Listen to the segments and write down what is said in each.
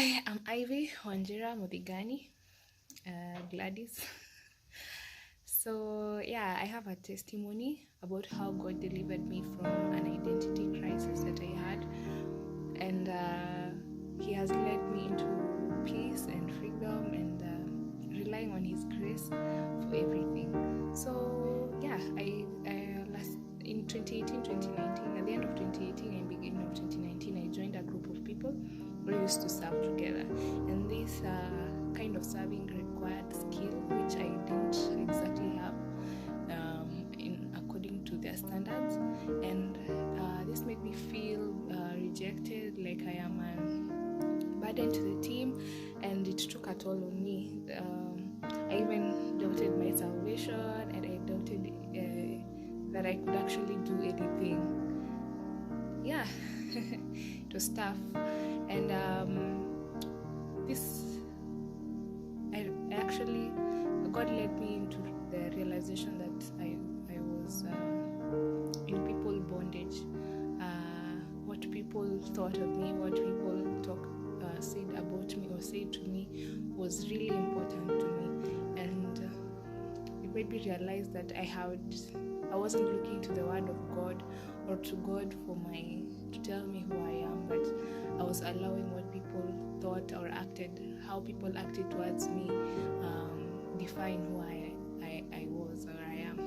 Hi, I'm Ivy Wanjira Muthigani, Gladys. So, yeah, I have a testimony about how God delivered me from an identity crisis that I had, and He has led me into peace and freedom and relying on His grace for everything. So, yeah, in 2018, 2019, at the end of 2018 and beginning of 2019, I joined a group of people we used to serve together, and this kind of serving required skill which I didn't exactly have in according to their standards, and this made me feel rejected, like I am a burden to the team, and it took a toll on me. I even doubted my salvation, and I doubted that I could actually do anything. Yeah, it was tough. And God led me into the realization that I was in people bondage. What people thought of me, what people said about me or said to me was really important to me, and it made me realize that I wasn't looking to the Word of God or to God to tell me who I am, but I was allowing what people thought or how people acted towards me, define who I was or I am.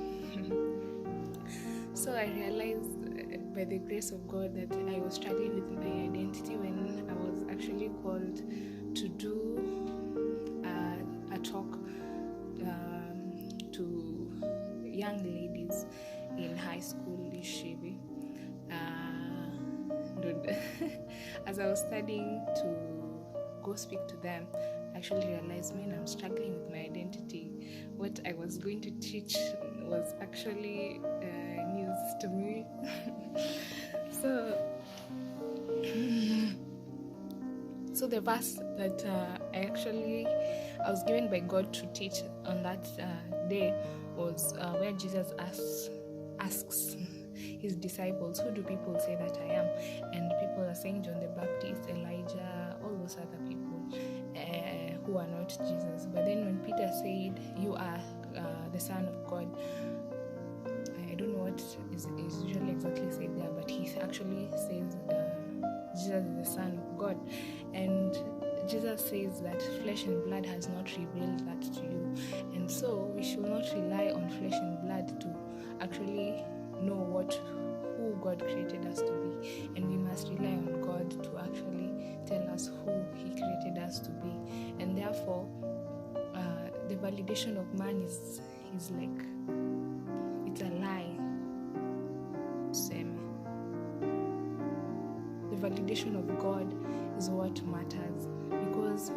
So I realized by the grace of God that I was struggling with my identity when I was actually called to do a talk to young ladies in high school in Shivi. As I was studying to go speak to them, I actually realized, man, I'm struggling with my identity. What I was going to teach was actually news to me. So the verse that I was given by God to teach on that day was where Jesus asks his disciples, who do people say that I am? And people are saying John the Baptist, Elijah, all those other people who are not Jesus. But then when Peter said, you are the Son of God, I don't know what is usually exactly said there, but he actually says Jesus is the Son of God. And Jesus says that flesh and blood has not revealed that to you. And so we should not rely on flesh and blood to actually know who God created us to be. And we must rely on God to actually tell us who He created us to be. And therefore, the validation of man is like, it's a lie. Same. The validation of God is what matters, because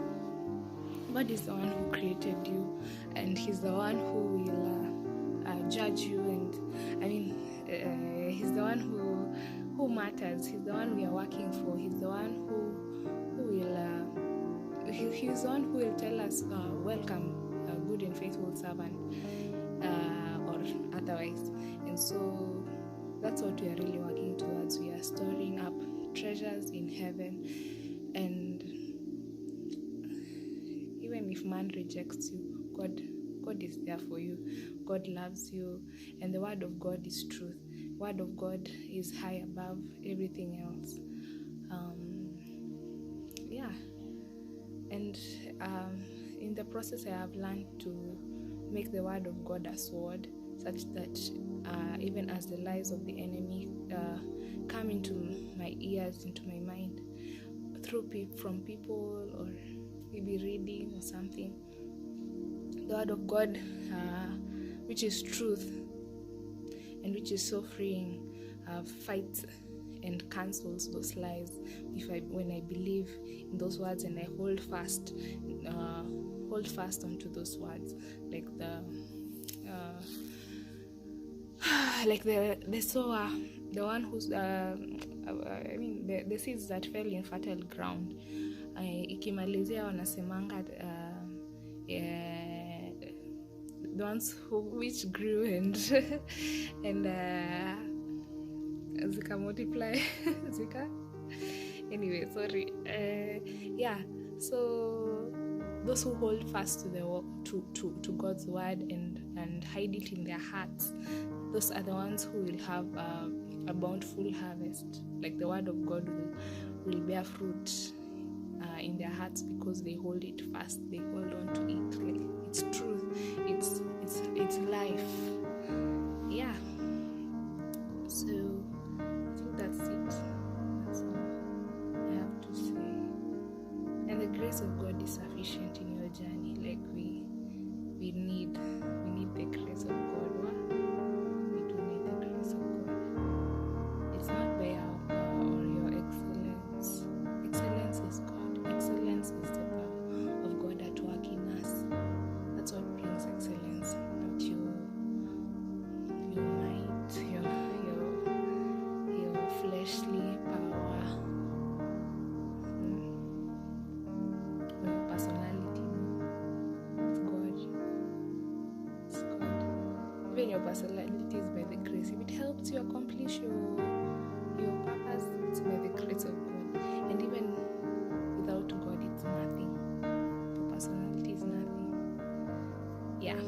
God is the one who created you, and He's the one who will judge you, and He's the one who matters. He's the one we are working for. He's the one He's the one who will tell us, welcome, good and faithful servant, or otherwise. And so that's what we are really working towards. We are storing up treasures in heaven, and even if man rejects you, God is there for you. God loves you, and the Word of God is truth. Word of God is high above everything else. And in the process, I have learned to make the Word of God a sword, such that even as the lies of the enemy come into my ears, into my mind, from people, or maybe reading or something, the Word of God, which is truth and which is so freeing, fights and cancels those lies when I believe in those words and I hold fast onto those words, like the sower, the one who's the seeds that fell in fertile ground, ikimalizia wanasemanga the ones which grew and zika multiply anyway, sorry. So those who hold fast to to God's word and hide it in their hearts, those are the ones who will have a bountiful harvest. Like the word of God will bear fruit in their hearts because they hold it fast. They hold on to it. Like, it's truth. It's life. Yeah. So I think that's it. That's all I have to say. And the grace of God is sufficient in your journey. Like we need the grace of God. We do need the grace of God. It's not by our power or your excellence. Excellence is God. Excellence is the power of God at work in us. That's what brings excellence, not your might, your fleshly power, or your personality. It's God. It's God. Even your personality is by the grace. If it helps you accomplish your purpose, it's by the grace of God. And even without God, it's nothing. Your personality is nothing. Yeah.